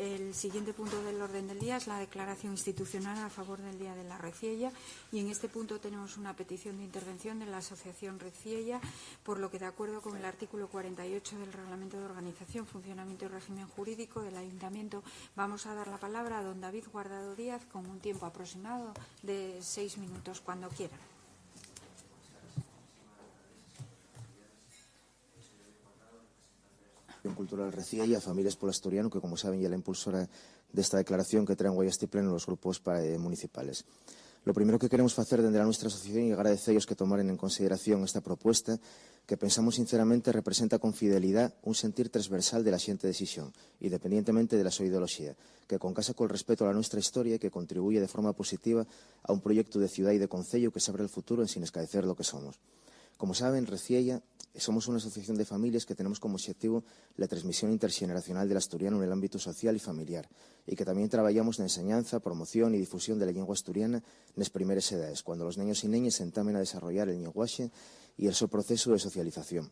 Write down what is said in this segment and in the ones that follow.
El siguiente punto del orden del día es la declaración institucional a favor del Día de la Reciella, y en este punto tenemos una petición de intervención de la Asociación Reciella, por lo que, de acuerdo con el artículo 48 del Reglamento de Organización, Funcionamiento y Régimen Jurídico del Ayuntamiento, vamos a dar la palabra a don David Guardado Díaz con un tiempo aproximado de 6 minutos, cuando quiera. Cultural Reciella y a Familias Polo Asturiano, que, como saben, ya es la impulsora de esta declaración que traen hoy a este pleno los grupos municipales. Lo primero que queremos hacer desde nuestra asociación y agradecer a ellos que tomaren en consideración esta propuesta, que pensamos sinceramente representa con fidelidad un sentir transversal de la xente de Xixón, independientemente de la súa ideoloxía, que concasa col respeto a la nuestra historia y que contribuye de forma positiva a un proyecto de ciudad y de concello que se abre el futuro sin escaecer lo que somos. Como saben, Reciella somos una asociación de familias que tenemos como objetivo la transmisión intergeneracional del asturiano en el ámbito social y familiar, y que también trabajamos en enseñanza, promoción y difusión de la lengua asturiana en las primeras edades, cuando los niños y niñas se entamen a desarrollar el lenguaje y el su proceso de socialización.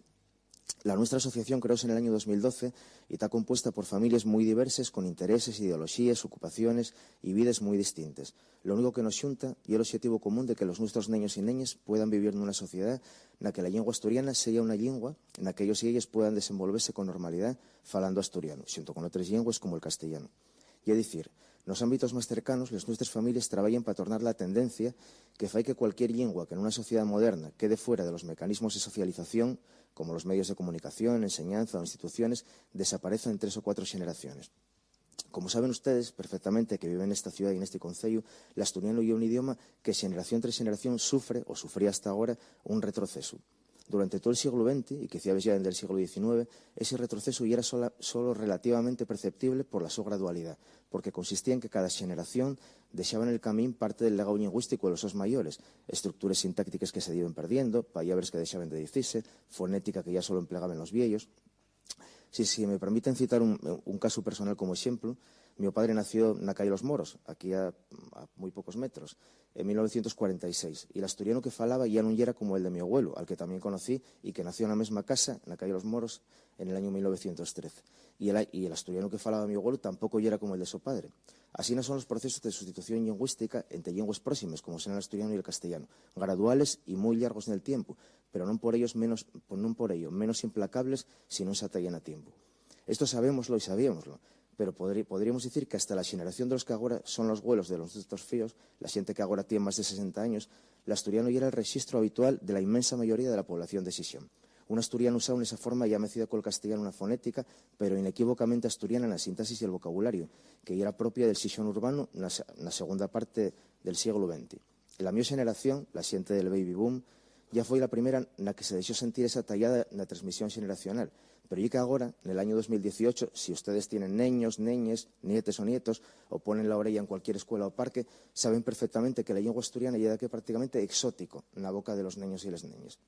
La nuestra asociación creóse en el año 2012 y está compuesta por familias muy diversas, con intereses, ideologías, ocupaciones y vidas muy distintas. Lo único que nos xunta y el objetivo común de que los nuestros niños y niñas puedan vivir en una sociedad en la que la lengua asturiana sea una lengua en la que ellos y ellas puedan desenvolverse con normalidad falando asturiano, xunto con otras lenguas como el castellano. Y es decir, nos ámbitos más cercanos, las nuestras familias trabajan para tornar la tendencia que fai que cualquier lengua que en una sociedad moderna quede fuera de los mecanismos de socialización, como los medios de comunicación, enseñanza o instituciones, desaparezca en 3 o 4 generaciones. Como saben ustedes perfectamente que viven en esta ciudad y en este concello, el asturiano é un idioma que generación tras generación sufre, o sufría hasta ahora, un retroceso. Durante todo el siglo XX, y quizás ya desde el siglo XIX, ese retroceso ya era solo relativamente perceptible por la su gradualidad, porque consistía en que cada generación dejaba en el camino parte del legado lingüístico de los sus mayores, estructuras sintácticas que se iban perdiendo, palabras que dejaban de decirse, fonética que ya solo empleaban los viejos. Si me permiten citar un caso personal como ejemplo, mi padre nació en la calle Los Moros, aquí a muy pocos metros, en 1946, y el asturiano que falaba ya no era como el de mi abuelo, al que también conocí y que nació en la misma casa, en la calle Los Moros, en el año 1913. Y el asturiano que falaba mi abuelo tampoco ya era como el de su padre. Así no son los procesos de sustitución lingüística entre lenguas próximas, como son el asturiano y el castellano, graduales y muy largos en el tiempo, pero no por ello menos implacables si no se atallan a tiempo. Esto sabémoslo y sabíamoslo, pero podríamos decir que hasta la generación de los que ahora son los abuelos de los nuestros fíos, la gente que ahora tiene más de 60 años, el asturiano ya era el registro habitual de la inmensa mayoría de la población de Xixón. Un asturiano usado en esa forma ya mecida con el castellano una fonética, pero inequívocamente asturiana en la sintaxis y el vocabulario, que ya era propia del Xixón urbano en la segunda parte del siglo XX. En la mi generación, la xente del baby boom, ya foi la primera na que se deixou sentir esa tallada na transmisión generacional. Pero y que agora, en el año 2018, si ustedes tienen neños, neñes, nietes o nietos, o ponen la orella en cualquier escuela o parque, saben perfectamente que la lengua asturiana llega que prácticamente exótico na boca de los neños y las neñas.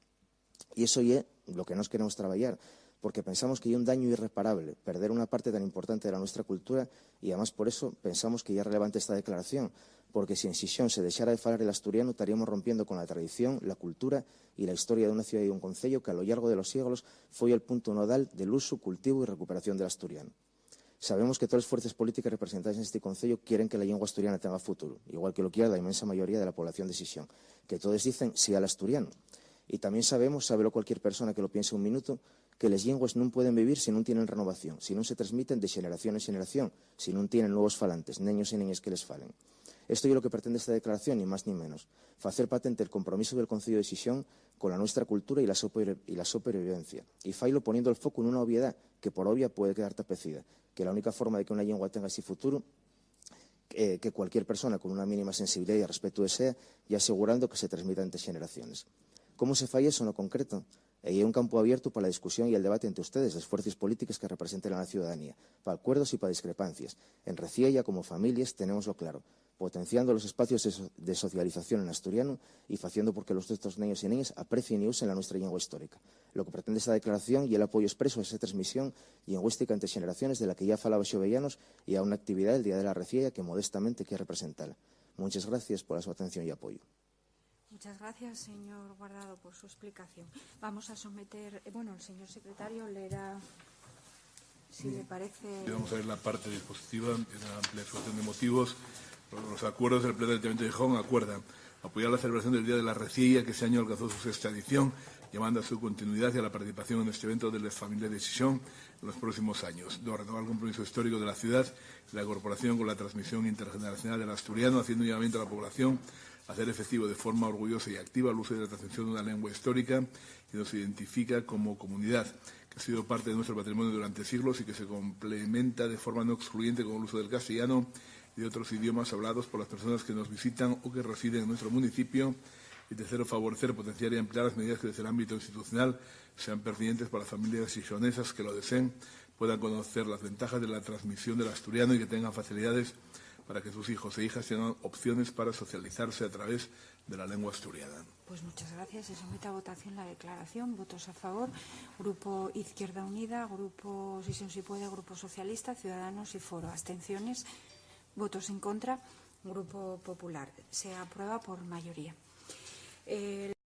Y eso es lo que nos queremos trabajar, porque pensamos que hay un daño irreparable perder una parte tan importante de la nuestra cultura, y además por eso pensamos que ya es relevante esta declaración, porque si en Xixón se dejara de falar el asturiano estaríamos rompiendo con la tradición, la cultura y la historia de una ciudad y de un concello que a lo largo de los siglos fue el punto nodal del uso, cultivo y recuperación del asturiano. Sabemos que todas las fuerzas políticas representadas en este concello quieren que la lengua asturiana tenga futuro, igual que lo quiere la inmensa mayoría de la población de Xixón, que todos dicen sí al asturiano. Y también sabemos, sábelo cualquier persona que lo piense un minuto, que las lenguas no pueden vivir si no tienen renovación, si no se transmiten de generación en generación, si no tienen nuevos falantes, niños y niñas que les falen. Esto es lo que pretende esta declaración, ni más ni menos. Hacer patente el compromiso del Concello de Xixón con la nuestra cultura y la supervivencia. Y failo poniendo el foco en una obviedad que por obvia puede quedar tapecida, que la única forma de que una lengua tenga ese futuro que cualquier persona con una mínima sensibilidad y respeto desea, y asegurando que se transmita entre generaciones. ¿Cómo se falla eso en lo concreto? Hay un campo abierto para la discusión y el debate entre ustedes, las fuerzas políticas que representen a la ciudadanía, para acuerdos y para discrepancias. En Reciella, como familias, tenemoslo claro, potenciando los espacios de socialización en asturiano y haciendo porque los nuestros niños y niñas aprecien y usen la nuestra lengua histórica. Lo que pretende esta declaración y el apoyo expreso a esa transmisión lingüística entre generaciones de la que ya falaba Xovellanos y a una actividad, el Día de la Reciella, que modestamente quiere representar. Muchas gracias por su atención y apoyo. Muchas gracias, señor Guardado, por su explicación. Vamos a someter, el señor secretario leerá. Si le parece... Vamos a ver la parte dispositiva, en la amplia exposición de motivos. Los acuerdos del Pleno del Ayuntamiento de Gijón acuerdan apoyar la celebración del Día de la Reciella, que este año alcanzó su 6ª edición, llamando a su continuidad y a la participación en este evento de las familias de Gijón en los próximos años. 2. Renovar el compromiso histórico de la ciudad y la corporación con la transmisión intergeneracional del asturiano, haciendo un llamamiento a la población a hacer efectivo de forma orgullosa y activa el uso de la transmisión de una lengua histórica que nos identifica como comunidad, que ha sido parte de nuestro patrimonio durante siglos y que se complementa de forma no excluyente con el uso del castellano y de otros idiomas hablados por las personas que nos visitan o que residen en nuestro municipio. Y 3. Favorecer, potenciar y ampliar las medidas que desde el ámbito institucional sean pertinentes para las familias gijonesas que lo deseen, puedan conocer las ventajas de la transmisión del asturiano y que tengan facilidades para que sus hijos e hijas tengan opciones para socializarse a través de la lengua asturiana. Pues muchas gracias. Se somete a votación la declaración. Votos a favor. Grupo Izquierda Unida, Grupo Si se puede, Grupo Socialista, Ciudadanos y Foro. Abstenciones. Votos en contra. Grupo Popular. Se aprueba por mayoría.